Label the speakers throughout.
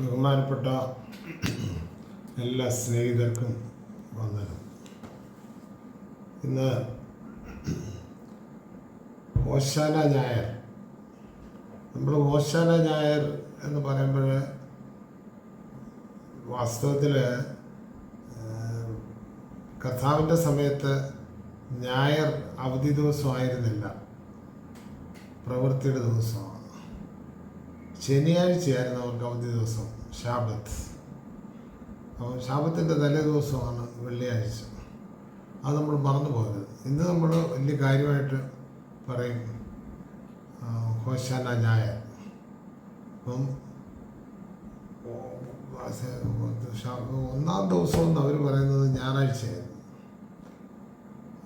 Speaker 1: ബഹുമാനപ്പെട്ട എല്ലാ സ്നേഹിതർക്കും വന്ദനം. ഇന്ന് ഹോശാന ഞായർ. നമ്മൾ ഹോശാന ഞായർ എന്ന് പറയുമ്പോൾ വാസ്തവത്തിൽ കർത്താവിൻ്റെ സമയത്ത് ഞായർ അവധി ദിവസമായിരുന്നില്ല, പ്രവൃത്തിയുടെ ദിവസമാണ്. ശനിയാഴ്ചയായിരുന്നു അവർക്ക് അവധി ദിവസം, ശാബത്ത്. അപ്പോൾ ശാബത്തിൻ്റെ തലേ ദിവസമാണ് വെള്ളിയാഴ്ച. അത് നമ്മൾ മറന്നു പോയത്. ഇന്ന് നമ്മൾ വലിയ കാര്യമായിട്ട് പറയും ഹോശാന ഞായർ. അപ്പം ഒന്നാം ദിവസം എന്ന് അവർ പറയുന്നത് ഞായറാഴ്ചയായിരുന്നു.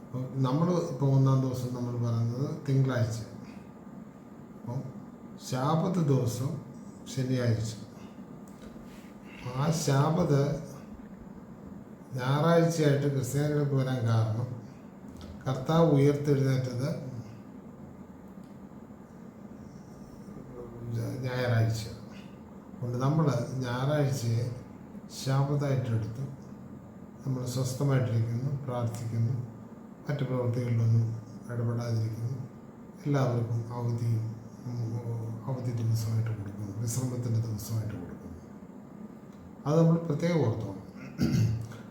Speaker 1: അപ്പം നമ്മൾ ഇപ്പോൾ ഒന്നാം ദിവസം നമ്മൾ പറയുന്നത് തിങ്കളാഴ്ച. അപ്പം ശാബത്ത് ദിവസം ശനിയാഴ്ച. ആ ശാബത്ത് ഞായറാഴ്ചയായിട്ട് ക്രിസ്ത്യാനികൾക്ക് വരാൻ കാരണം കർത്താവ് ഉയർത്തെഴുന്നേറ്റത് ഞായറാഴ്ച കൊണ്ട് നമ്മൾ ഞായറാഴ്ചയെ ശാബത്തായിട്ടെടുത്ത് നമ്മൾ സ്വസ്ഥമായിട്ടിരിക്കുന്നു, പ്രാർത്ഥിക്കുന്നു, മറ്റു പ്രവൃത്തികളിലൊന്നും ഇടപെടാതിരിക്കുന്നു. എല്ലാവർക്കും അവധി ദിവസമായിട്ട് കൊടുക്കുന്നു, വിശ്രമത്തിൻ്റെ ദിവസമായിട്ട് കൊടുക്കുന്നു. അത് നമ്മൾ പ്രത്യേകം ഓർത്തോണം.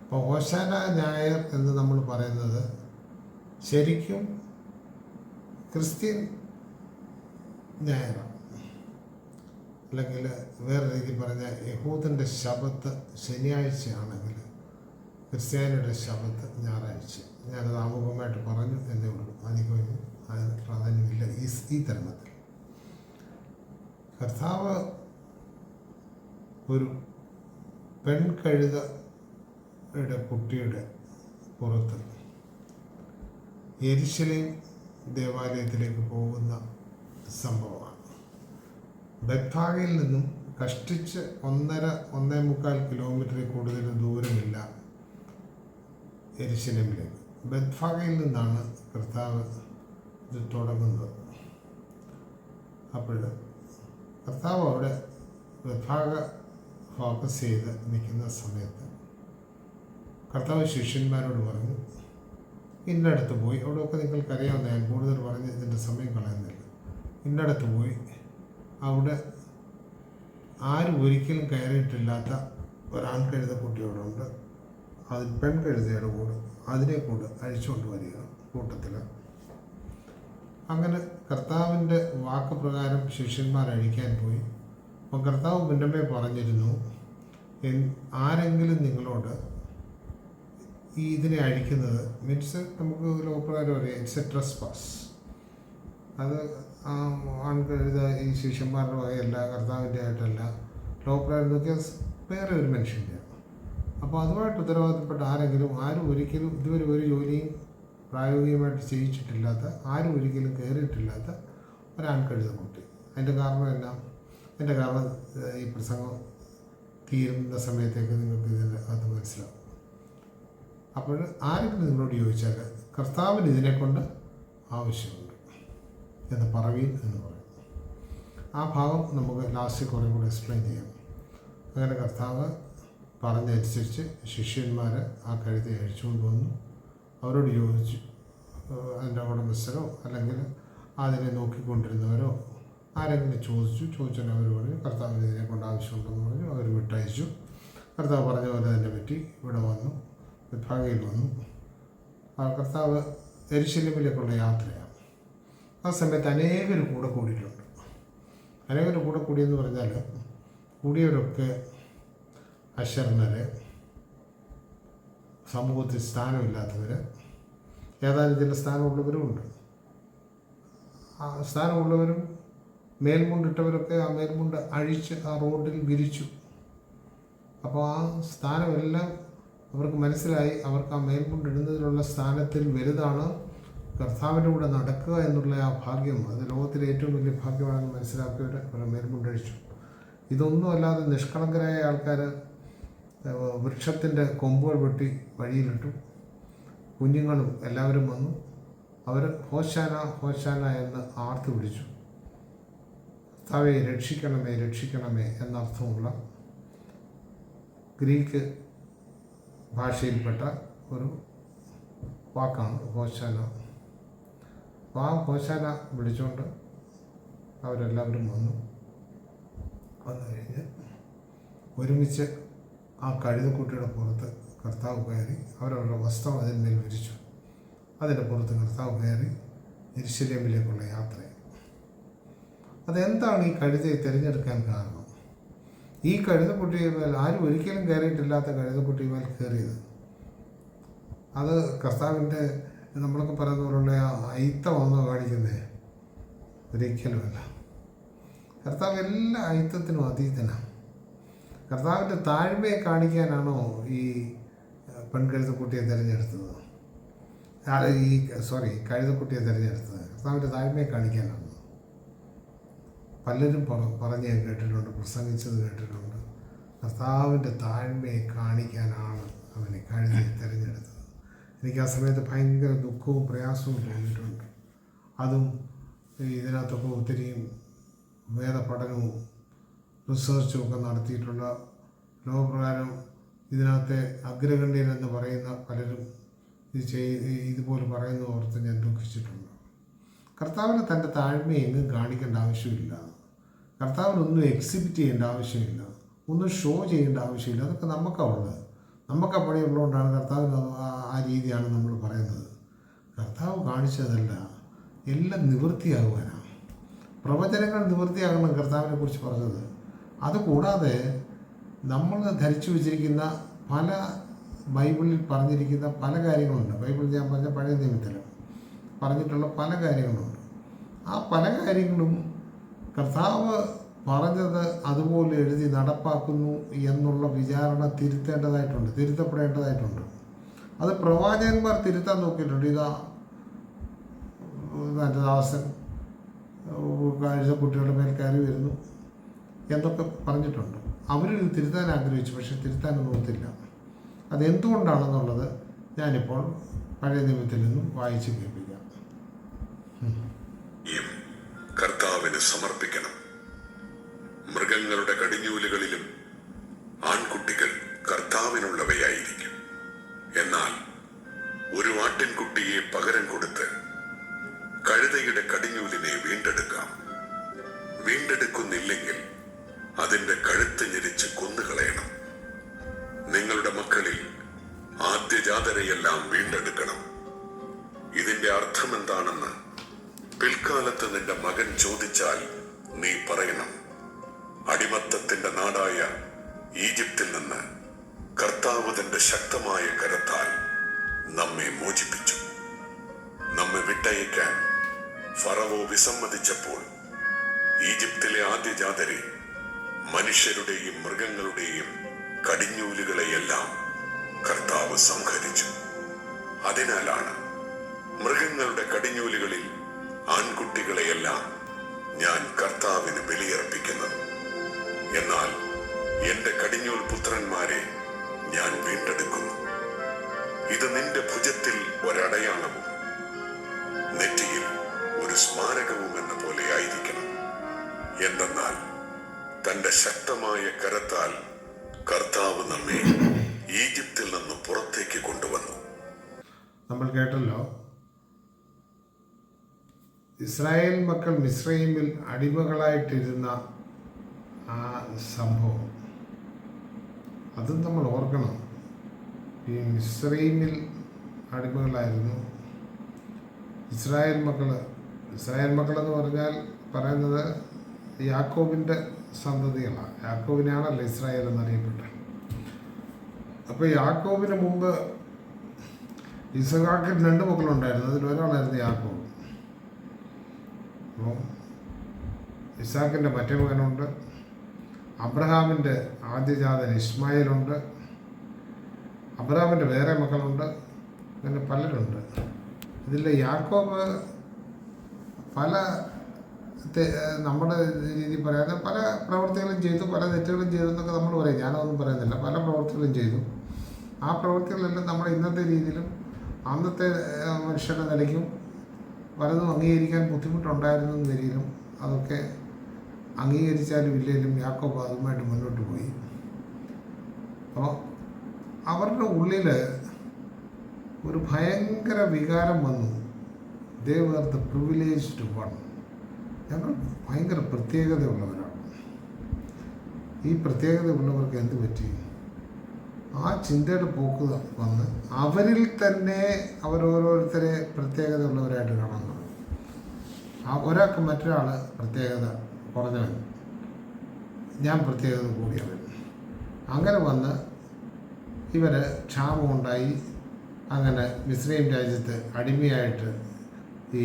Speaker 1: അപ്പോൾ ഹോശാന ഞായർ എന്ന് നമ്മൾ പറയുന്നത് ശരിക്കും ക്രിസ്ത്യൻ ഞായറാണ്. അല്ലെങ്കിൽ വേറെ രീതി പറഞ്ഞാൽ യഹൂദൻ്റെ ശബത്ത് ശനിയാഴ്ചയാണെങ്കിൽ ക്രിസ്ത്യാനിയുടെ ശബത്ത് ഞായറാഴ്ച. ഞാനത് ആമുഖമായിട്ട് പറഞ്ഞു എന്നേ ഉള്ളൂ. അധികം അതിന് പ്രാധാന്യമില്ല ഈ തരുണത്തിൽ. കർത്താവ് ഒരു പെൺകഴുതയുടെ കുട്ടിയുടെ പുറത്ത് യെരുശലേം ദേവാലയത്തിലേക്ക് പോകുന്ന സംഭവമാണ്. ബെത്ഫാഗയിൽ നിന്നും കഷ്ടിച്ച് 1.5 കിലോമീറ്ററിൽ കൂടുതൽ ദൂരമില്ല യെരുശലേമിലേക്ക്. ബെത്ഫാഗയിൽ നിന്നാണ് കർത്താവ് ഇത് തുടങ്ങുന്നത്. അപ്പോൾ കർത്താവ് അവിടെ ബെത്ഫാഗ ഫോക്കസ് ചെയ്ത് നിൽക്കുന്ന സമയത്ത് കർത്താവ് ശിഷ്യന്മാരോട് പറഞ്ഞു, ഇന്നടത്ത് പോയി, അവിടെയൊക്കെ നിങ്ങൾക്കറിയാവുന്ന, ഞാൻ കൂടുതൽ പറഞ്ഞ് ഇതിൻ്റെ സമയം കളയുന്നില്ല. ഇന്നടത്ത് പോയി അവിടെ ആരും ഒരിക്കലും കയറിയിട്ടില്ലാത്ത ഒരാൺകഴുത കുട്ടിയോടുണ്ട്. അത് പെൺകഴുതയുടെ കൂടെ അതിനെ കൂടെ അഴിച്ചുകൊണ്ട് വരിക കൂട്ടത്തിൽ. അങ്ങനെ കർത്താവിൻ്റെ വാക്ക് പ്രകാരം ശിഷ്യന്മാർ അഴിക്കാൻ പോയി. അപ്പം കർത്താവ് മുന്നമേ പറഞ്ഞിരുന്നു, ആരെങ്കിലും നിങ്ങളോട് ഇതിനെ അഴിക്കുന്നത് മീൻസ് നമുക്ക് ലോകപ്രകാരം അറിയാം, ഇറ്റ്സ് എ ട്രസ്പാസ്. അത് ആൺകഴുത ഈ ശിഷ്യന്മാരുടെ വകയല്ല, കർത്താവിൻ്റെ ആയിട്ടല്ല, ലോകപ്രകാരം നോക്കിയാൽ വേറെ ഒരു മനുഷ്യൻ്റെയാണ്. അപ്പോൾ അതുമായിട്ട് ഉത്തരവാദിത്തപ്പെട്ട ആരും ഒരിക്കലും ഇതുവരെ ഒരു ജോലിയും പ്രായോഗികമായിട്ട് ചെയ്യിച്ചിട്ടില്ലാത്ത, ആരും ഒരിക്കലും കയറിയിട്ടില്ലാത്ത ഒരാൺകഴുത കുട്ടി. അതിൻ്റെ കാരണം എല്ലാം, അതിൻ്റെ കാരണം ഈ പ്രസംഗം തീരുന്ന സമയത്തേക്ക് നിങ്ങൾക്ക് അത് മനസ്സിലാവും. അപ്പോൾ ആരെങ്കിലും നിങ്ങളോട് ചോദിച്ചാൽ കർത്താവിന് ഇതിനെക്കൊണ്ട് ആവശ്യമുണ്ട് എന്ന് പറവീൻ എന്ന് പറയും. ആ ഭാഗം നമുക്ക് ലാസ്റ്റ് കുറേ കൂടെ എക്സ്പ്ലെയിൻ ചെയ്യാം. അങ്ങനെ കർത്താവ് പറഞ്ഞനുസരിച്ച് ശിഷ്യന്മാർ ആ കഴുത്തെ അഴിച്ചുകൊണ്ട് വന്നു. അവരോട് ചോദിച്ചു, അതിൻ്റെ ഉടമസ്ഥരോ അല്ലെങ്കിൽ അതിനെ നോക്കിക്കൊണ്ടിരുന്നവരോ ആരെങ്കിലും ചോദിച്ചാൽ അവർ പറഞ്ഞു കർത്താവിന് ഇതിനെക്കൊണ്ട് ആവശ്യമുണ്ടെന്ന് പറഞ്ഞു. അവർ വിട്ടയച്ചു. കർത്താവ് പറഞ്ഞ പോലെ തന്നെ പറ്റി ഇവിടെ വന്നു, ബെത്ഫാഗയിൽ വന്നു. കർത്താവ് യെരുശലേമിലേക്കുള്ള യാത്രയാണ്. ആ സമയത്ത് അനേകർ കൂടെ കൂടിയിട്ടുണ്ട്. അനേകർ കൂടെ കൂടിയെന്ന് പറഞ്ഞാൽ കൂടിയവരൊക്കെ അശരണർ, സമൂഹത്തിൽ സ്ഥാനമില്ലാത്തവർ, ഏതാനും ചില സ്ഥാനമുള്ളവരുമുണ്ട്. ആ സ്ഥാനമുള്ളവരും മേൽമുണ്ടിട്ടവരൊക്കെ ആ മേൽമുണ്ട് അഴിച്ച് ആ റോഡിൽ വിരിച്ചു. അപ്പോൾ ആ സ്ഥാനമെല്ലാം അവർക്ക് മനസ്സിലായി. അവർക്ക് ആ മേൽമുണ്ടിടുന്നതിലുള്ള സ്ഥാനത്തിൽ വലുതാണ് കർത്താവിൻ്റെ കൂടെ നടക്കുക എന്നുള്ള ആ ഭാഗ്യം. അത് ലോകത്തിലെ ഏറ്റവും വലിയ ഭാഗ്യമാണെന്ന് മനസ്സിലാക്കിയവർ അവരെ മേൽമുണ്ടഴിച്ചു. ഇതൊന്നും അല്ലാതെ നിഷ്കളങ്കരായ ആൾക്കാർ വൃക്ഷത്തിൻ്റെ കൊമ്പുകൾ വെട്ടി വഴിയിലിട്ടു. കുഞ്ഞുങ്ങളും എല്ലാവരും വന്നു. അവർ ഹോശാന ഹോശാന എന്ന് ആർത്തു വിളിച്ചു. കർത്താവേ രക്ഷിക്കണമേ രക്ഷിക്കണമേ എന്നർത്ഥമുള്ള ഗ്രീക്ക് ഭാഷയിൽപ്പെട്ട ഒരു വാക്കാണ് ഹോശാന. അപ്പോൾ ആ ഹോശാന വിളിച്ചുകൊണ്ട് അവരെല്ലാവരും വന്നു കഴിഞ്ഞ് ഒരുമിച്ച് ആ കഴുതക്കുട്ടിയുടെ പുറത്ത് കർത്താവ് കയറി അവരവരുടെ വസ്ത്രം അതിന്മേൽ വിരിച്ചു. അതിൻ്റെ പുറത്ത് കർത്താവ് കയറി യെരുശലേമിലേക്കുള്ള യാത്രയായി. അതെന്താണ് ഈ കഴുതയെ തിരഞ്ഞെടുക്കാൻ കാരണം? ഈ കഴുതക്കുട്ടിയുമേൽ ആരും ഒരിക്കലും കയറിയിട്ടില്ലാത്ത കഴുതക്കുട്ടിയുമേൽ കയറിയത് അത് കർത്താവിൻ്റെ നമ്മളൊക്കെ പറയുന്ന പോലുള്ള അയിത്തമാണോ കാണിക്കുന്നത്? ഒരിക്കലുമല്ല. കർത്താവ് എല്ലാ അയിത്തത്തിനും അതീതനാണ്. കർത്താവിൻ്റെ താഴ്മയെ കാണിക്കാനാണോ ഈ പെൺകഴുതക്കുട്ടിയെ തിരഞ്ഞെടുത്തത്? കഴുതക്കുട്ടിയെ തിരഞ്ഞെടുത്തത് കർത്താവിൻ്റെ താഴ്മയെ കാണിക്കാനാണ്. പലരും പറഞ്ഞ് കേട്ടിട്ടുണ്ട്, പ്രസംഗിച്ചത് കേട്ടിട്ടുണ്ട്. കർത്താവിൻ്റെ താഴ്മയെ കാണിക്കാനാണ് അവനെ കഴുതയെ തിരഞ്ഞെടുത്തത്. എനിക്ക് ആ സമയത്ത് ഭയങ്കര ദുഃഖവും പ്രയാസവും തോന്നിയിട്ടുണ്ട്. അതും ഇതിനകത്തൊക്കെ ഒത്തിരിയും വേദപഠനവും റിസർച്ചും ഒക്കെ നടത്തിയിട്ടുള്ള ലോകപ്രകാരം ഇതിനകത്തെ അഗ്രഗണ്യരെന്ന് പറയുന്ന പലരും ഇതുപോലെ പറയുന്ന ഓർത്ത് ഞാൻ ദുഃഖിച്ചിട്ടുണ്ട്. കർത്താവിന് തൻ്റെ താഴ്മയെ എങ്ങും കാണിക്കേണ്ട ആവശ്യമില്ല. കർത്താവിനൊന്നും എക്സിബിറ്റ് ചെയ്യേണ്ട ആവശ്യമില്ല, ഒന്നും ഷോ ചെയ്യേണ്ട ആവശ്യമില്ല. അതൊക്കെ നമുക്കാണ് ഉള്ളത്. നമുക്ക് ആ പണിയുള്ളതുകൊണ്ടാണ് കർത്താവിന് ആ രീതിയാണ് നമ്മൾ പറയുന്നത്. കർത്താവ് കാണിച്ചതല്ല, എല്ലാം നിവൃത്തിയാകുവാനാണ്. പ്രവചനങ്ങൾ നിവൃത്തിയാകണം കർത്താവിനെ കുറിച്ച് പറഞ്ഞത്. അതുകൂടാതെ നമ്മൾ ധരിച്ചു വച്ചിരിക്കുന്ന പല ബൈബിളിൽ പറഞ്ഞിരിക്കുന്ന പല കാര്യങ്ങളുണ്ട്. ബൈബിളിൽ ഞാൻ പറഞ്ഞ പഴയ നിയമത്തിൽ പറഞ്ഞിട്ടുള്ള പല കാര്യങ്ങളുണ്ട്. ആ പല കാര്യങ്ങളും കർത്താവ് പറഞ്ഞത് അതുപോലെ എഴുതി നടപ്പാക്കുന്നു എന്നുള്ള വിചാരണ തിരുത്തപ്പെടേണ്ടതായിട്ടുണ്ട്. അത് പ്രവാചകന്മാർ തിരുത്താൻ നോക്കിയിട്ടുണ്ട്. എൻ്റെ ദാസൻ കഴുതക്കുട്ടികളുടെ മേൽ കയറി വരുന്നു എന്നൊക്കെ പറഞ്ഞിട്ടുണ്ട്. അവരിത് തിരുത്താൻ ആഗ്രഹിച്ചു, പക്ഷെ തിരുത്താനൊന്നും ഒത്തില്ല. അതെന്തുകൊണ്ടാണെന്നുള്ളത് ഞാനിപ്പോൾ പഴയ നിയമത്തിൽ നിന്നും വായിച്ച് കേൾപ്പിക്കാം.
Speaker 2: കർത്താവിന് സമർപ്പിക്കണം. മൃഗങ്ങളുടെ കടിഞ്ഞൂലുകളിലും ആൺകുട്ടികൾ കർത്താവിനുള്ളവയായിരിക്കും. എന്നാൽ ഒരു ആട്ടിൻകുട്ടിയെ പകരം കൊടുത്ത് കഴുതയുടെ കടിഞ്ഞൂലിനെ വീണ്ടെടുക്കാം. വീണ്ടെടുക്കുന്നില്ലെങ്കിൽ അതിന്റെ കഴുത്ത് ഞെരിച്ച് കൊന്നുകളയണം. നിങ്ങളുടെ മക്കളിൽ ആദ്യജാതരെയെല്ലാം വീണ്ടെടുക്കണം. ഇതിന്റെ അർത്ഥമെന്താണെന്ന് പിൽക്കാലത്ത് നിന്റെ മകൻ ചോദിച്ചാൽ നീ പറയണം, അടിമത്തത്തിന്റെ നാടായ ഈജിപ്തിൽ നിന്ന് കർത്താവ് തന്റെ ശക്തമായ കരത്താൽ നമ്മെ മോചിപ്പിച്ചു. നമ്മെ വിട്ടയക്കാൻ ഫറവോ വിസമ്മതിച്ചപ്പോൾ ഈജിപ്തിലെ ആദ്യജാതരെ, മനുഷ്യരുടെയും മൃഗങ്ങളുടെയും കടിഞ്ഞൂലുകളെയെല്ലാം കർത്താവ് സംഹരിച്ചു. അതിനാലാണ് മൃഗങ്ങളുടെ കടിഞ്ഞൂലുകളിൽ ആൺകുട്ടികളെയെല്ലാം ഞാൻ കർത്താവിന് ബലിയർപ്പിക്കുന്നത്. എന്നാൽ എന്റെ കടിഞ്ഞൂൽ പുത്രന്മാരെ ഞാൻ വീണ്ടെടുക്കുന്നു. ഇത് നിന്റെ ഭുജത്തിൽ ഒരടയാളവും നെറ്റിയിൽ ഒരു സ്മാരകവും എന്ന പോലെ ആയിരിക്കണം. എന്തെന്നാൽ തന്റെ ശക്തമായ കരത്താൽ കർത്താവ് നമ്മെ ഈജിപ്തിൽ നിന്ന് പുറത്തേക്ക് കൊണ്ടുവന്നു.
Speaker 1: നമ്മൾ കേട്ടല്ലോ, ഇസ്രായേൽ മക്കൾ മിസ്രൈമിൽ അടിമകളായിട്ടിരുന്ന ആ സംഭവം. അതും നമ്മൾ ഓർക്കണം. ഈ മിസ്രൈമിൽ അടിമകളായിരുന്നു ഇസ്രായേൽ മക്കളെന്ന് പറഞ്ഞാൽ പറയുന്നത് യാക്കോബിൻ്റെ സന്തതികളാണ്. യാക്കോബിനാണല്ലോ ഇസ്രായേൽ എന്നറിയപ്പെട്ടത്. അപ്പോൾ യാക്കോബിന് മുമ്പ് ഇസഹാക്കിന് 2 മക്കളുണ്ടായിരുന്നു. അതിലൊരാളായിരുന്നു യാക്കോബ്. അപ്പോൾ ഇസാക്കിൻ്റെ മറ്റേ മകനുണ്ട്, അബ്രഹാമിൻ്റെ ആദ്യജാതൻ ഇസ്മായിലുണ്ട്, അബ്രഹാമിൻ്റെ വേറെ മക്കളുണ്ട്, അങ്ങനെ പലരുണ്ട്. ഇതിൽ യാക്കോബ് പല നമ്മുടെ രീതി പറയാതെ പല പ്രവൃത്തികളും ചെയ്തു, പല തെറ്റുകളും ചെയ്തു എന്നൊക്കെ നമ്മൾ പറയും. ഞാനതൊന്നും പറയുന്നില്ല. പല പ്രവൃത്തികളും ചെയ്തു. ആ പ്രവൃത്തികളെല്ലാം നമ്മുടെ ഇന്നത്തെ രീതിയിലും അന്നത്തെ മനുഷ്യരുടെ നിലയ്ക്കും പലതും അംഗീകരിക്കാൻ ബുദ്ധിമുട്ടുണ്ടായിരുന്ന നിലയിലും അതൊക്കെ അംഗീകരിച്ചാലും ഇല്ലെങ്കിലും യാക്കോബ് അതുമായിട്ട് മുന്നോട്ട് പോയി. അപ്പോൾ അവരുടെ ഉള്ളിൽ ഒരു ഭയങ്കര വികാരം വന്നു. They were the privileged one. ഞങ്ങൾ ഭയങ്കര പ്രത്യേകതയുള്ളവരാണ്. ഈ പ്രത്യേകതയുള്ളവർക്ക് എന്ത് പറ്റി? ആ ചിന്തയുടെ പോക്ക് വന്ന് അവരിൽ തന്നെ അവരോരോരുത്തരെ പ്രത്യേകതയുള്ളവരായിട്ട് കാണാൻ തുടങ്ങി. ഒരാൾക്ക് മറ്റൊരാൾ പ്രത്യേകത കുറഞ്ഞവൻ, ഞാൻ പ്രത്യേകത കൂടിയവൻ. അങ്ങനെ വന്ന് ഇവർ ക്ഷാമമുണ്ടായി. അങ്ങനെ മിസ്രൈം രാജ്യത്ത് അടിമയായിട്ട് ഈ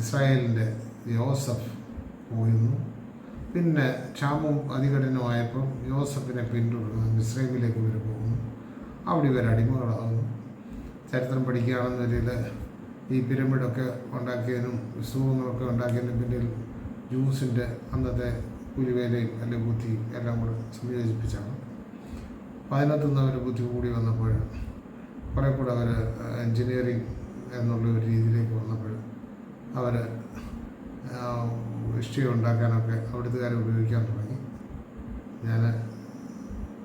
Speaker 1: ഇസ്രായേലിൻ്റെ യോസഫ് പോയിരുന്നു. പിന്നെ ക്ഷാമം അതികഠിനമായപ്പോൾ യോസഫിനെ പിന്തുടർന്ന് മിസ്രൈമിലേക്ക് ഇവർ പോകുന്നു. അവിടെ ഇവർ അടിമകളാകുന്നു. ചരിത്രം പഠിക്കുകയാണെന്നൊരിൽ ഈ പിരമിഡൊക്കെ ഉണ്ടാക്കിയതിനും സ്തൂപങ്ങളൊക്കെ ഉണ്ടാക്കിയതിനും പിന്നിൽ ജൂസിൻ്റെ അന്നത്തെ കൂലിവേലയും അല്ലെങ്കിൽ ബുദ്ധിയും എല്ലാം കൂടെ സംയോജിപ്പിച്ചാണ്. അപ്പോൾ അതിനകത്തുനിന്ന് അവർ ബുദ്ധി കൂടി വന്നപ്പോൾ കുറേ കൂടെ അവർ എൻജിനീയറിങ് എന്നുള്ള ഒരു രീതിയിലേക്ക് വന്നപ്പോൾ അവർ ഇഷ്ടിക ഉണ്ടാക്കാനൊക്കെ അവിടുത്തുകാരെ ഉപയോഗിക്കാൻ തുടങ്ങി. ഞാൻ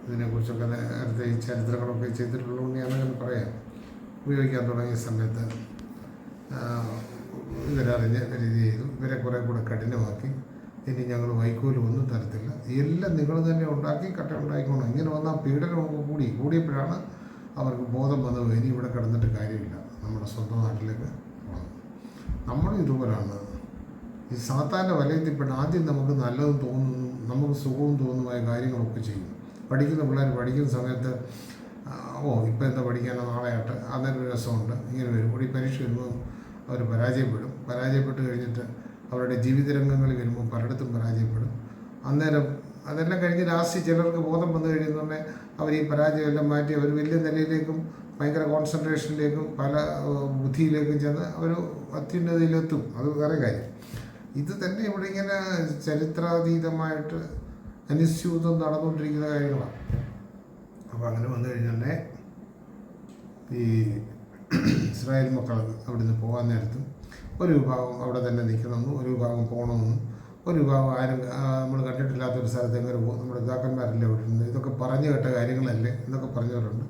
Speaker 1: ഇതിനെക്കുറിച്ചൊക്കെ നേരത്തെ ഈ ചരിത്രങ്ങളൊക്കെ ചെയ്തിട്ടുള്ളതുകൊണ്ട് ഞാനങ്ങനെ പറയാം. ഉപയോഗിക്കാൻ തുടങ്ങിയ സമയത്ത് ഇവരറിഞ്ഞ് രീതി ചെയ്തു. ഇവരെ കുറേ കൂടെ കഠിനമാക്കി. ഇനി ഞങ്ങൾ വൈക്കോലും ഒന്നും തരത്തില്ല, എല്ലാം നിങ്ങൾ തന്നെ ഉണ്ടാക്കി കട്ട ഉണ്ടാക്കിക്കോണം. ഇങ്ങനെ വന്നാൽ പീഡനമൊക്കെ കൂടിയപ്പോഴാണ് അവർക്ക് ബോധം വന്നത്, ഇനി ഇവിടെ കിടന്നിട്ട് കാര്യമില്ല, നമ്മുടെ സ്വന്തം നാട്ടിലേക്ക് പോകണം. നമ്മളും ഇതുപോലാണ്. ഈ സാത്താൻ്റെ വലയത്തിൽപ്പെട്ട് ആദ്യം നമുക്ക് നല്ലതും തോന്നുന്നു, നമുക്ക് സുഖവും തോന്നുന്നതായ കാര്യങ്ങളൊക്കെ ചെയ്യും. പഠിക്കുന്ന പിള്ളേർ പഠിക്കുന്ന സമയത്ത് ഇപ്പോൾ എന്താ പഠിക്കാനോ നാളെ ആട്ടെ, അന്നേരം രസമുണ്ട്, ഇങ്ങനെ വരും. കൂടി പരീക്ഷ വരുമ്പോൾ അവർ പരാജയപ്പെട്ട് കഴിഞ്ഞിട്ട് അവരുടെ ജീവിതരംഗങ്ങളിൽ വരുമ്പോൾ പലയിടത്തും പരാജയപ്പെടും. അന്നേരം അതെല്ലാം കഴിഞ്ഞ് ലാസ്റ്റ് ചിലർക്ക് ബോധം വന്നു കഴിയുന്നതന്നെ അവർ ഈ പരാജയമെല്ലാം മാറ്റി അവർ വലിയ നിലയിലേക്കും ഭയങ്കര കോൺസെൻട്രേഷനിലേക്കും പല ബുദ്ധിയിലേക്കും ചെന്ന് അവർ അത്യുന്നതിയിലെത്തും. അത് വേറെ കാര്യം. ഇത് തന്നെ ഇവിടെ ഇങ്ങനെ ചരിത്രാതീതമായിട്ട് അനുസ്യൂതം നടന്നുകൊണ്ടിരിക്കുന്ന കാര്യങ്ങളാണ്. അപ്പോൾ അങ്ങനെ വന്നു കഴിഞ്ഞാൽ ഈ ഇസ്രായേൽ മക്കൾ അവിടുന്ന് പോകാൻ നേരത്തും ഒരു വിഭാഗം അവിടെ തന്നെ നിൽക്കണമെന്നും ഒരു വിഭാഗം പോകണമെന്നും ഒരു വിഭാഗം ആരും നമ്മൾ കണ്ടിട്ടില്ലാത്തൊരു സ്ഥലത്ത് എങ്ങനെ പോകും, നമ്മുടെ പിതാക്കന്മാരല്ലേ അവിടെ ഉണ്ട്, ഇതൊക്കെ പറഞ്ഞു കേട്ട കാര്യങ്ങളല്ലേ എന്നൊക്കെ പറഞ്ഞവരുണ്ട്.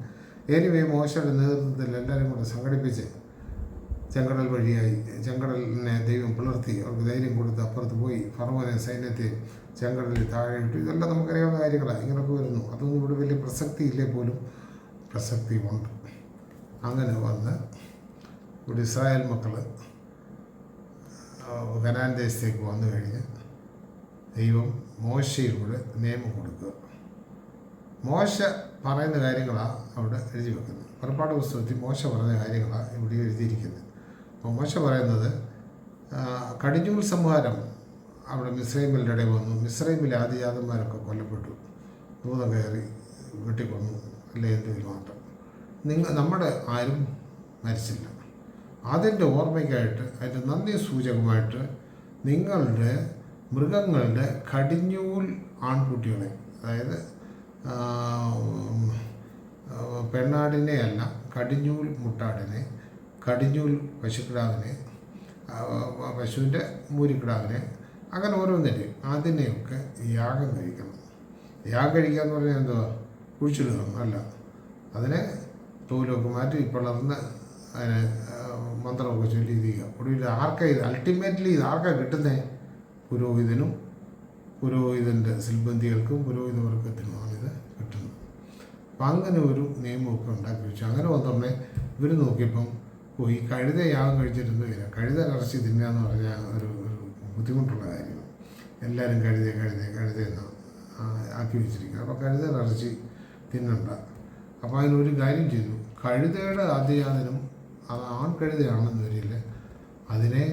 Speaker 1: എനിവേ മോശയുടെ നേതൃത്വത്തിൽ എല്ലാവരും കൂടെ സംഘടിപ്പിച്ച് ചെങ്കടൽ വഴിയായി ചെങ്കടലിനെ ദൈവം പുലർത്തി അവർക്ക് ധൈര്യം കൊടുത്ത് അപ്പുറത്ത് പോയി ഫറവോനെ സൈന്യത്തെ ചെങ്കടലിൽ താഴെ ഇട്ടു. ഇതെല്ലാം നമുക്കറിയാവുന്ന കാര്യങ്ങളാണ്. ഇങ്ങനെയൊക്കെ വരുന്നു. അതൊന്നും ഇവിടെ വലിയ പ്രസക്തി ഇല്ലേ പോലും പ്രസക്തിയുണ്ട്. അങ്ങനെ വന്ന് ഇവിടെ ഇസ്രായേൽ മക്കൾ കനാൻ ദേശത്തേക്ക് വന്നു കഴിഞ്ഞ് ദൈവം മോശയിലൂടെ നിയമം കൊടുക്കുക. മോശ പറയുന്ന കാര്യങ്ങളാണ് അവിടെ എഴുതി വെക്കുന്നത്. പുറപ്പാട് പുസ്തകത്തിൽ മോശ പറയുന്ന കാര്യങ്ങളാണ് ഇവിടെ എഴുതിയിരിക്കുന്നത്. അപ്പോൾ മോശ പറയുന്നത് കടിഞ്ഞൂൽ സംഹാരം അവിടെ മിസ്രൈമിൻ്റെ ഇടയിൽ വന്നു. മിസ്രൈമിലെ ആദിജാതന്മാരൊക്കെ കൊല്ലപ്പെട്ടു, ഭൂതം കയറി വെട്ടിക്കൊന്നു, അല്ലേ എന്തെങ്കിലും മാത്രം. നമ്മുടെ ആരും മരിച്ചില്ല. അതിൻ്റെ ഓർമ്മയ്ക്കായിട്ട് അതിൻ്റെ നന്ദി സൂചകമായിട്ട് നിങ്ങളുടെ മൃഗങ്ങളുടെ കടിഞ്ഞൂൽ ആൺകുട്ടികളെ, അതായത് പെണ്ണാടിനെ അല്ല, കടിഞ്ഞൂൽ മുട്ടാടിനെ, കടിഞ്ഞൂൽ പശുക്കിടാവിനെ, പശുവിൻ്റെ മൂരിക്കിടാവിനെ, അങ്ങനെ ഓരോന്നിൻ്റെ അതിനെയൊക്കെ യാഗം കഴിക്കണം. യാഗം കഴിക്കുക എന്ന് പറഞ്ഞാൽ എന്തുവാ? കുഴിച്ചിടുക അല്ല, അതിനെ തോലൊക്കെ മാറ്റി പിളർന്ന് അതിനെ മന്ത്രമൊക്കെ ചൊല്ലിയിരിക്കുക. ഒടുവിൽ അൾട്ടിമേറ്റ്ലി ഇത് ആർക്കാണ് കിട്ടുന്നത്? പുരോഹിതനും പുരോഹിതൻ്റെ സിൽബന്ധികൾക്കും പുരോഹിത വർഗത്തിനുമാണ് ഇത് കിട്ടുന്നത്. അപ്പം അങ്ങനെ ഒരു നിയമമൊക്കെ ഉണ്ടാക്കി വെച്ചു. അങ്ങനെ വന്നോടനെ ഇവർ നോക്കിയപ്പം ഈ കഴുത യാഗം കഴിച്ചിരുന്നു വരിക. കഴുത ഇറച്ചി തിന്നുക എന്ന് പറഞ്ഞാൽ ഒരു ബുദ്ധിമുട്ടുള്ള കാര്യമാണ്. എല്ലാവരും കഴുതയെന്ന് ആക്കി വെച്ചിരിക്കുക. അപ്പോൾ കഴുത ഇറച്ചി തിന്നണ്ട. അപ്പോൾ അതിനൊരു കാര്യം ചെയ്തു. കഴുതയുടെ ആദ്യജാതനും അത് ആൺകഴുതയാണെന്ന് വരില്ല, അതിനെ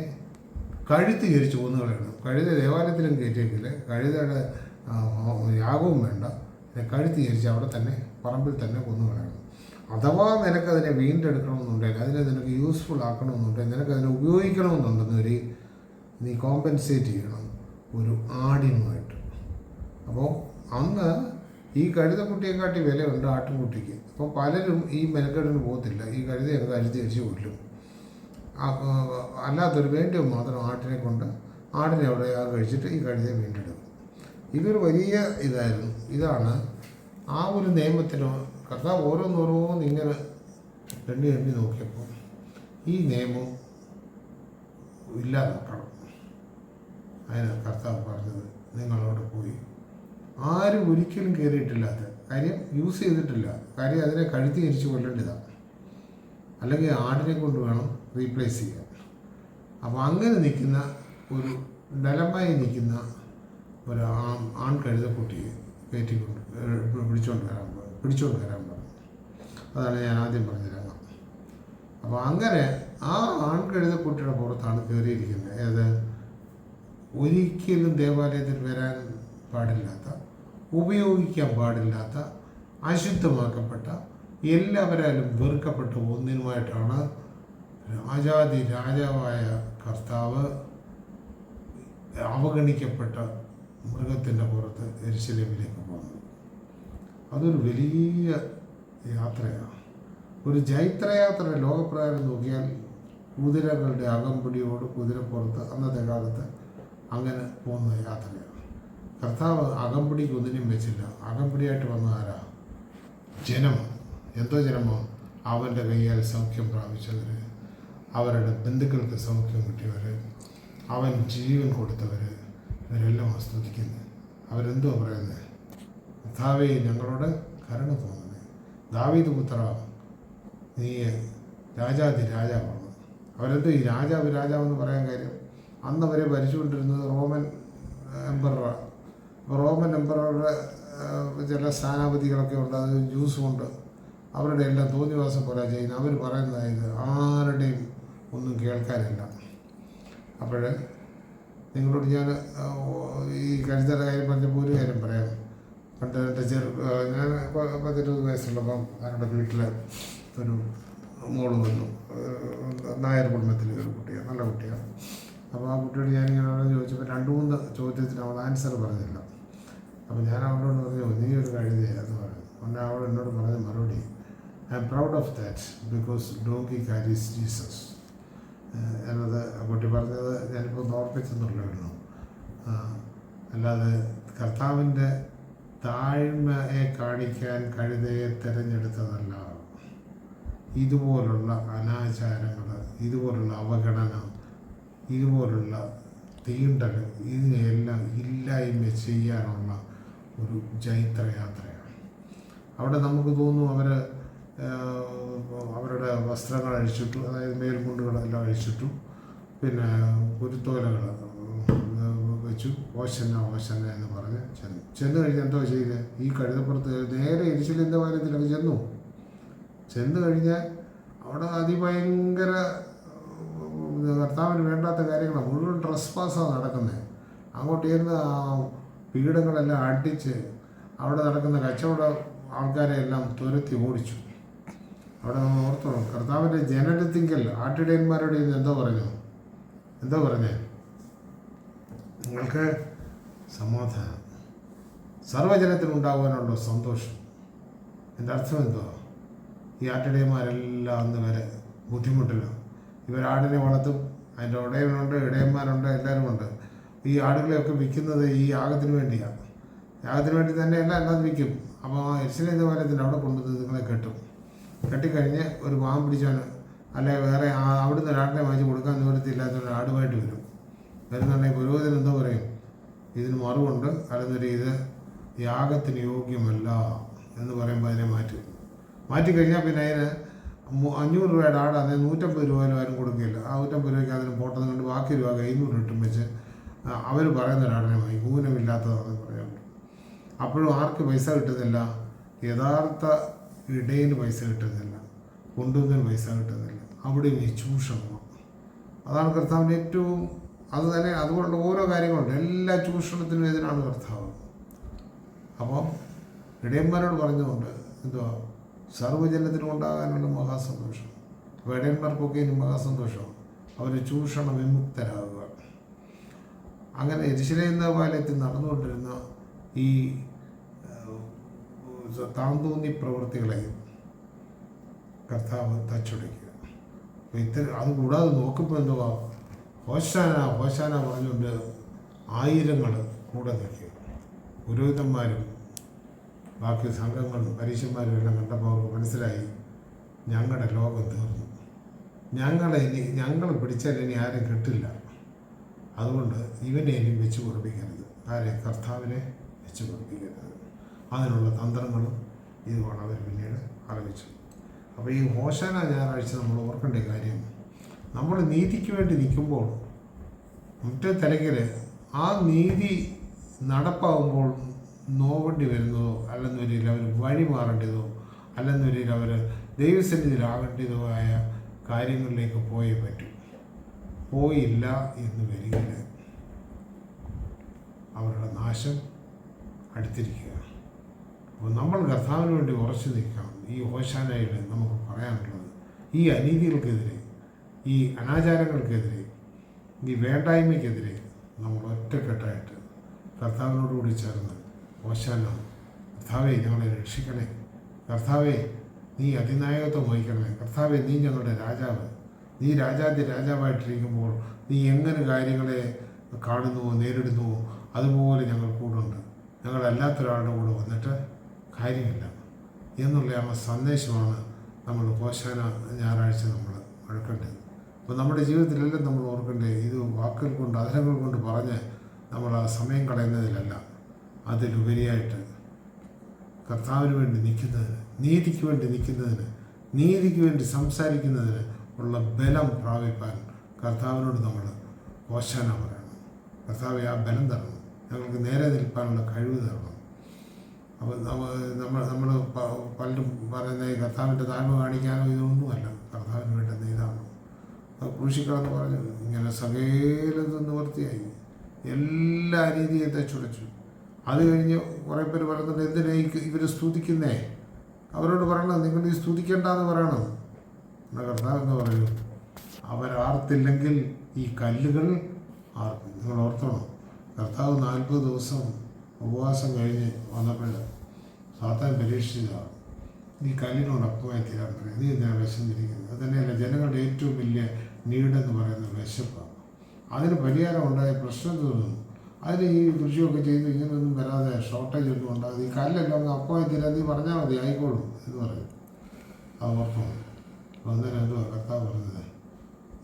Speaker 1: കഴുത്ത് കരിച്ച് കൊന്നുകളയണം. കഴുത ദേവാലയത്തിലും കയറ്റിയെങ്കിൽ കഴുതയുടെ യാഗവും വേണ്ട, കഴുത്ത് കരിച്ച് അവിടെ തന്നെ പറമ്പിൽ തന്നെ കൊന്നുകളയണം. അഥവാ നിനക്കതിനെ വീണ്ടെടുക്കണമെന്നുണ്ടെങ്കിൽ, അതിനെ നിനക്ക് യൂസ്ഫുൾ ആക്കണമെന്നുണ്ടെങ്കിൽ, നിനക്കതിനെ ഉപയോഗിക്കണമെന്നുണ്ടെന്നൊരു നീ കോമ്പൻസേറ്റ് ചെയ്യണം ഒരു ആടിനുമായിട്ട്. അപ്പോൾ അന്ന് ഈ കഴുതക്കുട്ടിയെക്കാട്ടി വിലയുണ്ട് ആട്ടിൻകുട്ടിക്ക്. അപ്പോൾ പലരും ഈ മെനക്കെടിന് പോകത്തില്ല, ഈ കഴുതയൊക്കെ കരുതി വെച്ച് കൊല്ലും. അല്ലാത്തൊരു വേണ്ടിയോ മാത്രം ആട്ടിനെ കൊണ്ട് ആടിനെ അവിടെ കഴിച്ചിട്ട് ഈ കഴുതയെ വീണ്ടെടുക്കും. ഇതൊരു വലിയ ഇതായിരുന്നു. ഇതാണ് ആ ഒരു നിയമത്തിനോ കർത്താവ് ഓരോന്നോരോന്ന് ഇങ്ങനെ എണ്ണി എണ്ണി നോക്കിയപ്പോൾ ഈ നിയമം ഇല്ലാതാക്കണം. അതിന് കർത്താവ് പറഞ്ഞത് നിങ്ങളവിടെ പോയി ആരും ഒരിക്കലും കയറിയിട്ടില്ലാത്ത കാര്യം യൂസ് ചെയ്തിട്ടില്ല, കാര്യം അതിനെ കഴുത്തി തിരിച്ച് കൊല്ലേണ്ടതാണ്, അല്ലെങ്കിൽ ആടിനെ കൊണ്ട് വേണം റീപ്ലേസ് ചെയ്യാൻ. അപ്പോൾ അങ്ങനെ നിൽക്കുന്ന ഒരു ബലമായി നിൽക്കുന്ന ഒരു ആൺകഴുതക്കുട്ടിയെ കയറ്റിക്കൊണ്ട് പിടിച്ചുകൊണ്ട് വരാൻ പറഞ്ഞു. അതാണ് ഞാൻ ആദ്യം പറഞ്ഞ രംഗം. അപ്പോൾ അങ്ങനെ ആ ആൺകഴുതക്കുട്ടിയുടെ പുറത്താണ് കയറിയിരിക്കുന്നത്. ഏത് ഒരിക്കലും ദേവാലയത്തിൽ വരാൻ പാടില്ലാത്ത, ഉപയോഗിക്കാൻ പാടില്ലാത്ത, അശുദ്ധമാക്കപ്പെട്ട, എല്ലാവരാലും വെറുക്കപ്പെട്ട ഒന്നിനുമായിട്ടാണ് രാജാതി രാജാവായ കർത്താവ് അവഗണിക്കപ്പെട്ട മൃഗത്തിൻ്റെ പുറത്ത് യെരുശലേമിലേക്ക് പോകുന്നത്. അതൊരു വലിയ യാത്രയാണ്, ഒരു ജൈത്രയാത്ര. ലോകപ്രകാരം നോക്കിയാൽ കുതിരകളുടെ അകമ്പടിയോട് കുതിരപ്പുറത്ത് അന്നത്തെ കാലത്ത് അങ്ങനെ പോകുന്ന യാത്രയാണ്. കർത്താവ് അകമ്പടിക്ക് ഒന്നിനും വെച്ചില്ല. അകമ്പടിയായിട്ട് വന്ന ആരാ? ജനമാണ്. എന്തോ ജനമോ? അവൻ്റെ കയ്യാൽ സൗഖ്യം പ്രാപിച്ചവർ, അവരുടെ ബന്ധുക്കൾക്ക് സൗഖ്യം കിട്ടിയവർ, അവൻ ജീവൻ കൊടുത്തവർ, ഇവരെല്ലാം ആസ്വദിക്കുന്നത്. അവരെന്തോ പറയുന്നത്? കർത്താവേ ഞങ്ങളോട് കരുണ തോന്നുന്നത്, ദാവീദ് പുത്ര നീ രാജാതി രാജാവാണ്. അവരെന്തോ ഈ രാജാവെന്ന് പറയാൻ കാര്യം, അന്ന് അവരെ ഭരിച്ചുകൊണ്ടിരുന്നത് റോമൻ എംപററാണ്. റോമൻ എംപററുടെ ചില സ്ഥാനാപതികളൊക്കെ ഉണ്ട്, അത് ജ്യൂസും ഉണ്ട്. അവരുടെ എല്ലാം തോന്നിവാസം പോലെ ചെയ്യുന്നത്. അവർ പറയുന്നതായത് ആരുടെയും ഒന്നും കേൾക്കാനില്ല. അപ്പോൾ നിങ്ങളോട് ഞാൻ ഈ കഴുതയുടെ കാര്യം പറഞ്ഞപ്പോൾ ഒരു കാര്യം പറയാം. പണ്ട് എൻ്റെ ഞാൻ 10-20 വയസ്സുള്ളപ്പം അവരുടെ വീട്ടിൽ ഒരു മോള് വന്നു. നായർ കുടുംബത്തിലെ ഒരു കുട്ടിയാണ്, നല്ല കുട്ടിയാണ്. അപ്പോൾ ആ കുട്ടിയോട് ഞാനിങ്ങനെ ചോദിച്ചപ്പോൾ 2-3 ചോദ്യത്തിന് അവൾ ആൻസർ പറഞ്ഞില്ല. അപ്പോൾ ഞാൻ അവളോട് പറഞ്ഞു, നീ ഒരു കഴുതയാന്ന് പറഞ്ഞു. പിന്നെ അവൾ എന്നോട് പറഞ്ഞ മറുപടി, I am proud of that because donkey കാരീസ് Jesus എന്നത് കുട്ടി പറഞ്ഞത് ഞാനിപ്പോൾ ഓർപ്പിച്ചെന്നുള്ളൂ. അല്ലാതെ കർത്താവിൻ്റെ താഴ്മയെ കാണിക്കാൻ കഴുതയെ തിരഞ്ഞെടുത്തതല്ല. ഇതുപോലുള്ള അനാചാരങ്ങൾ, ഇതുപോലുള്ള അവഗണന, ഇതുപോലുള്ള തീണ്ടൽ, ഇതിനെയെല്ലാം ഇല്ലായ്മ ചെയ്യാനുള്ള ഒരു ജൈത്രയാത്രയാണ്. അവിടെ നമുക്ക് തോന്നും അവരുടെ വസ്ത്രങ്ങൾ അഴിച്ചിട്ടു, അതായത് മേൽമുണ്ടുകളെല്ലാം അഴിച്ചിട്ടു, പിന്നെ കുരുത്തോലകൾ വെച്ചു, ഓശന്ന എന്ന് പറഞ്ഞ് ചെന്ന് കഴിഞ്ഞ് എന്തോ ചെയ്ത് ഈ കഴുതപ്പുറത്ത് നേരെ യെരുശലേം ദേവാലയത്തിലൊക്കെ ചെന്ന് കഴിഞ്ഞാൽ അവിടെ അതിഭയങ്കര കർത്താവിന് വേണ്ടാത്ത കാര്യങ്ങളാണ്, മുഴുവൻ ട്രസ് പാസ്സാണ് നടക്കുന്നത്. അങ്ങോട്ട് ഇരുന്ന് പീഠങ്ങളെല്ലാം അടിച്ച് അവിടെ നടക്കുന്ന കച്ചവട ആൾക്കാരെ എല്ലാം തുരത്തി ഓടിച്ചു. അവിടെ നമ്മൾ ഓർത്തോളൂ, കർത്താവിൻ്റെ ജനനത്തിങ്കൽ ആട്ടിടയന്മാരോട് ഇന്ന് എന്തോ പറഞ്ഞേ? നിങ്ങൾക്ക് സമാധാനം, സർവ്വജനത്തിനുണ്ടാകുവാനുള്ള സന്തോഷം. എൻ്റെ അർത്ഥം എന്തോ? ഈ ആട്ടിടയന്മാരെല്ലാം അന്ന് വരെ ബുദ്ധിമുട്ടില്ല. ഇവരാടിനെ വളർത്തും, അതിൻ്റെ ഉടയവനുണ്ട്, ഇടയന്മാരുണ്ട്, എല്ലാവരും ഉണ്ട്. ഈ ആടുകളെയൊക്കെ വിൽക്കുന്നത് ഈ യാഗത്തിന് വേണ്ടിയാണ്. യാഗത്തിന് വേണ്ടി തന്നെ അല്ലാതെ വിൽക്കും. അപ്പോൾ യെരുശലേം ദേവാലയത്തിൻ്റെ അവിടെ കൊണ്ടുവന്ന് നിങ്ങളെ കെട്ടിക്കഴിഞ്ഞ് ഒരു പാവം പിടിച്ചാണ്, അല്ലെ വേറെ അവിടുന്ന് ഒരാടിനെ വാങ്ങിച്ച് കൊടുക്കാൻ നിവൃത്തിയില്ലാത്തൊരു ആടുമായിട്ട് വരുന്നുണ്ടെങ്കിൽ പുരോഹിതൻ എന്തോ പറയും, ഇതിന് മറുവുണ്ട്, അല്ലെങ്കിൽ ഇത് യാഗത്തിന് യോഗ്യമല്ല എന്ന് പറയുമ്പോൾ അതിനെ മാറ്റിക്കഴിഞ്ഞാൽ പിന്നെ അതിന് 500 രൂപയുടെ ആട്, അതിന് 150 രൂപയിലും ആരും കൊടുക്കില്ല. ആ 150 രൂപയ്ക്ക് അതിന് പോട്ടത് കൊണ്ട് ബാക്കി രൂപ 500 ഇട്ടും വെച്ച് അവർ പറയുന്ന ഒരാടിനെ വാങ്ങി, ഊനമില്ലാത്തതാണെന്ന് പറയുന്നുണ്ട്. അപ്പോഴും ആർക്ക് പൈസ കിട്ടുന്നില്ല? യഥാർത്ഥ ഇടയിൽ പൈസ കിട്ടുന്നില്ല, കൊണ്ടുവന്നതിന് പൈസ കിട്ടുന്നില്ല. അവിടെയും ഈ ചൂഷണമാണ്. അതാണ് കർത്താവിൻ്റെ ഏറ്റവും, അത് തന്നെ അതുപോലുള്ള ഓരോ കാര്യങ്ങളുണ്ട്. എല്ലാ ചൂഷണത്തിനും എതിരാണ് കർത്താവ്. അപ്പം ഇടയന്മാരോട് പറഞ്ഞുകൊണ്ട് എന്തുവാ, സർവ്വജനത്തിനും ഉണ്ടാകാനുള്ള മഹാസന്തോഷം. അപ്പോൾ ഇടയന്മാർക്കൊക്കെ ഇനി മഹാസന്തോഷമാണ്, അവർ ചൂഷണ വിമുക്തരാകുക. അങ്ങനെ യെരുശലേം ദേവാലയത്തിൽ നടന്നുകൊണ്ടിരുന്ന ഈ താന്തോന്നി പ്രവൃത്തികളെയും കർത്താവ് തച്ചുടയ്ക്കുക. അപ്പോൾ അതുകൂടാതെ നോക്കുമ്പോൾ എന്തുവാ, ഹോശാന പറഞ്ഞുകൊണ്ട് 1000 കൂടെ നിൽക്കുക. പുരോഹിതന്മാരും ബാക്കി സംഘങ്ങളും പരീക്ഷന്മാരും എല്ലാം കണ്ടപ്പോൾ അവർക്ക് മനസ്സിലായി ഞങ്ങളുടെ ലോകം തീർന്നു, ഞങ്ങൾ പിടിച്ചാൽ ഇനി ആരും കിട്ടില്ല, അതുകൊണ്ട് ഇവനെ ഇനി വെച്ച് പൊറപ്പിക്കരുത്, ആരെ കർത്താവിനെ വെച്ച് പൊറപ്പിക്കരുത്. അതിനുള്ള തന്ത്രങ്ങളും ഇതുമാണ് അവർ പിന്നീട് ആരംഭിച്ചു. അപ്പോൾ ഈ ഹോശാന ഞായറാഴ്ച നമ്മൾ ഓർക്കേണ്ട കാര്യം, നമ്മൾ നീതിക്ക് വേണ്ടി നിൽക്കുമ്പോൾ മറ്റേ തലയ്ക്കൽ ആ നീതി നടപ്പാകുമ്പോൾ നോവേണ്ടി വരുന്നതോ അല്ലെന്നൊരിൽ അവർ വഴി മാറേണ്ടതോ അല്ലെന്നൊരിൽ അവർ ദൈവസന്നിധിയിലാകേണ്ടതോ ആയ കാര്യങ്ങളിലേക്ക് പോയേ പറ്റൂ. പോയില്ല എന്ന് വരികിൽ അവരുടെ നാശം അടുത്തിരിക്കുക. അപ്പോൾ നമ്മൾ കർത്താവിന് വേണ്ടി ഉറച്ചു നിൽക്കാം. ഈ ഹോശാനയിൽ നമുക്ക് പറയാനുള്ളത്, ഈ അനീതികൾക്കെതിരെ, ഈ അനാചാരങ്ങൾക്കെതിരെ, ഈ വേണ്ടായ്മയ്ക്കെതിരെ നമ്മൾ ഒറ്റക്കെട്ടായിട്ട് കർത്താവിനോടുകൂടി ചേർന്ന് ഹോശാന, കർത്താവേ ഞങ്ങളെ രക്ഷിക്കണേ, കർത്താവേ നീ അതിനായകത്വം വഹിക്കണമേ, കർത്താവേ നീ ഞങ്ങളുടെ രാജാവ്, നീ രാജാവായിട്ടിരിക്കുമ്പോൾ നീ എങ്ങനെ കാര്യങ്ങളെ കാണുന്നുവോ നേരിടുന്നുവോ അതുപോലെ ഞങ്ങൾ കൂടുണ്ട്, ഞങ്ങളല്ലാത്തൊരാളുടെ കൂടെ വന്നിട്ട് കാര്യമില്ല എന്നുള്ള ആ സന്ദേശമാണ് നമ്മൾ ഹോശാന ഞായറാഴ്ച നമ്മൾ എടുക്കേണ്ടത്. അപ്പോൾ നമ്മുടെ ജീവിതത്തിലെല്ലാം നമ്മൾ ഓർക്കേണ്ടത് ഇത് വാക്കുകൾ കൊണ്ട് അധരങ്ങൾ കൊണ്ട് പറഞ്ഞ് നമ്മൾ ആ സമയം കളയുന്നതിലല്ല, അതിലുപരിയായിട്ട് കർത്താവിന് വേണ്ടി നിൽക്കുന്നതിന്, നീതിക്ക് വേണ്ടി നിൽക്കുന്നതിന്, നീതിക്ക് വേണ്ടി സംസാരിക്കുന്നതിന് ഉള്ള ബലം പ്രാപിപ്പാൻ കർത്താവിനോട് നമ്മൾ ഹോശാന പറയണം. കർത്താവെ ആ ബലം തരണം, ഞങ്ങൾക്ക് നേരെ നിൽപ്പാനുള്ള കഴിവ് തരണം. അപ്പോൾ നമ്മൾ പലരും പറയുന്ന കർത്താവിൻ്റെ താഴ്മ കാണിക്കാനോ ഇതൊന്നുമല്ല, കർത്താവിന് വേണ്ടുന്ന ഇതാണ്. ക്രൂശിക്കളെന്ന് പറഞ്ഞു ഇങ്ങനെ സകലതും നിവൃത്തിയായി, എല്ലാ രീതിയും തെച്ചുടച്ചു. അത് കഴിഞ്ഞ് കുറേ പേര് പറയുന്നുണ്ട് എന്തിനാ ഇവർ സ്തുതിക്കുന്നേ, അവരോട് പറയണം നിങ്ങൾ ഈ സ്തുതിക്കേണ്ടെന്ന് പറയണം. എന്നാൽ കർത്താവ് എന്ന് പറയൂ, അവരാർത്തില്ലെങ്കിൽ ഈ കല്ലുകൾ ആർക്കും. നിങ്ങൾ ഓർത്തണം, കർത്താവ് 40 ദിവസം ഉപവാസം കഴിഞ്ഞ് വന്നപ്പോൾ സാത്താൻ പരീക്ഷിച്ചതാണ്, ഈ കല്ലിനോട് അപ്പമായി തീരാൻ പറയും, നീ എന്തിനാണ് വിശന്നിരിക്കുന്നത്. അത് തന്നെയല്ല ജനങ്ങളുടെ ഏറ്റവും വലിയ നീടെന്ന് പറയുന്ന വിശപ്പാണ്. അതിന് പരിഹാരം ഉണ്ടായ പ്രശ്നം തീർന്നു. അതിന് ഈ കൃഷിയൊക്കെ ചെയ്ത് ഇങ്ങനെയൊന്നും വരാതെ ഷോർട്ടേജ് ഒന്നും ഉണ്ടാകും, ഈ കല്ലെല്ലാം അങ്ങ് അപ്പമായി തീരാൻ നീ പറഞ്ഞാൽ മതി ആയിക്കോളും എന്ന് പറയും. അത് ഓർക്കണം. അപ്പോൾ അന്നേരം എന്തുവാ കർത്താവ് പറഞ്ഞത്,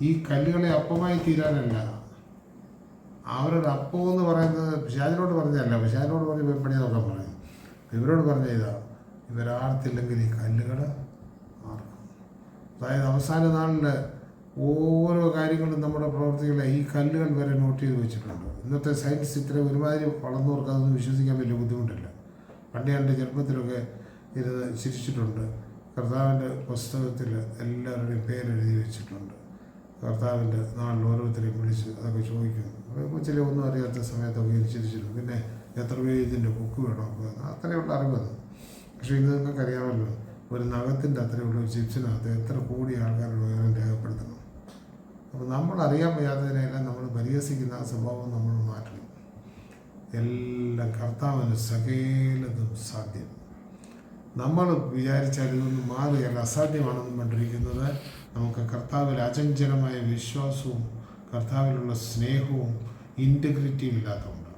Speaker 1: ഈ കല്ലുകളെ അപ്പമായി തീരാനല്ല, അവരുടെ അപ്പം എന്ന് പറയുന്നത് പിശാചിനോട് പറഞ്ഞതല്ല, പിശാചിനോട് പറഞ്ഞ് പണി നോക്കാൻ പറയും. ഇവരോട് പറഞ്ഞ ഇതാ, ഇവരാർത്തില്ലെങ്കിൽ ഈ കല്ലുകൾ ആർക്കും. അതായത് അവസാന നാളിൽ ഓരോ കാര്യങ്ങളും നമ്മുടെ പ്രവർത്തികളെ ഈ കല്ലുകൾ വരെ നോട്ട് ചെയ്ത് വെച്ചിട്ടുണ്ട്. ഇന്നത്തെ സയൻസ് ഇത്ര ഒരുമാതിരി വളർന്നവർക്ക് അതൊന്നും വിശ്വസിക്കാൻ വലിയ ബുദ്ധിമുട്ടില്ല. പണ്ട് എൻ്റെ ചെറുപ്പത്തിലൊക്കെ ഇരുന്ന് ചിരിച്ചിട്ടുണ്ട്. കർത്താവിൻ്റെ പുസ്തകത്തിൽ എല്ലാവരുടെയും പേരെഴുതി വെച്ചിട്ടുണ്ട്. കർത്താവിൻ്റെ നാളിൽ ഓരോരുത്തരെയും വിളിച്ച് അതൊക്കെ ചോദിക്കും. കൊച്ചിലെ ഒന്നും അറിയാത്ത സമയത്തൊക്കെ ചിരിച്ചിട്ടുണ്ട്. പിന്നെ എത്ര പേര് ഇതിൻ്റെ ബുക്ക് വേണം, അത്രയുള്ള അറിവത്. പക്ഷേ ഇന്ന് നിങ്ങൾക്ക് അറിയാമല്ലോ, ഒരു നഖത്തിൻ്റെ അത്രയുള്ള ചിപ്സിനകത്ത് എത്ര കോടി ആൾക്കാരുടെ വിവരം രേഖപ്പെടുത്തണം. അപ്പോൾ നമ്മൾ അറിയാൻ വയ്യാത്തതിനെല്ലാം നമ്മൾ പരിഹസിക്കുന്ന ആ സ്വഭാവം നമ്മൾ മാറ്റണം. എല്ലാം കർത്താവിന് സകലതും സാധ്യം. നമ്മൾ വിചാരിച്ചാൽ ഇതൊന്നും മാറുകയല്ല, അസാധ്യമാണെന്ന് കണ്ടിരിക്കുന്നത്. നമുക്ക് കർത്താവിൽ അചഞ്ചലമായ വിശ്വാസവും കർത്താവിലുള്ള സ്നേഹവും ഇൻറ്റഗ്രിറ്റിയും ഇല്ലാത്തതുകൊണ്ട്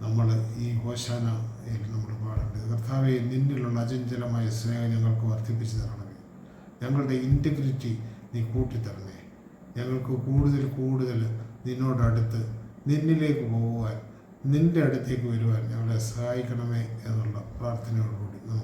Speaker 1: നമ്മൾ ഈ ഹോശാനയിൽ നമ്മൾ പാടേണ്ടത്, കർത്താവെ നിന്നിലുള്ള അചഞ്ചലമായ സ്നേഹം ഞങ്ങൾക്ക് വർദ്ധിപ്പിച്ച് തരണമേ, ഞങ്ങളുടെ ഇൻറ്റഗ്രിറ്റി നീ കൂട്ടിത്തരണേ, ഞങ്ങൾക്ക് കൂടുതൽ നിന്നോടടുത്ത് നിന്നിലേക്ക് പോകുവാൻ, നിൻ്റെ അടുത്തേക്ക് വരുവാൻ ഞങ്ങളെ സഹായിക്കണമേ എന്നുള്ള പ്രാർത്ഥനയോടുകൂടി നമുക്ക്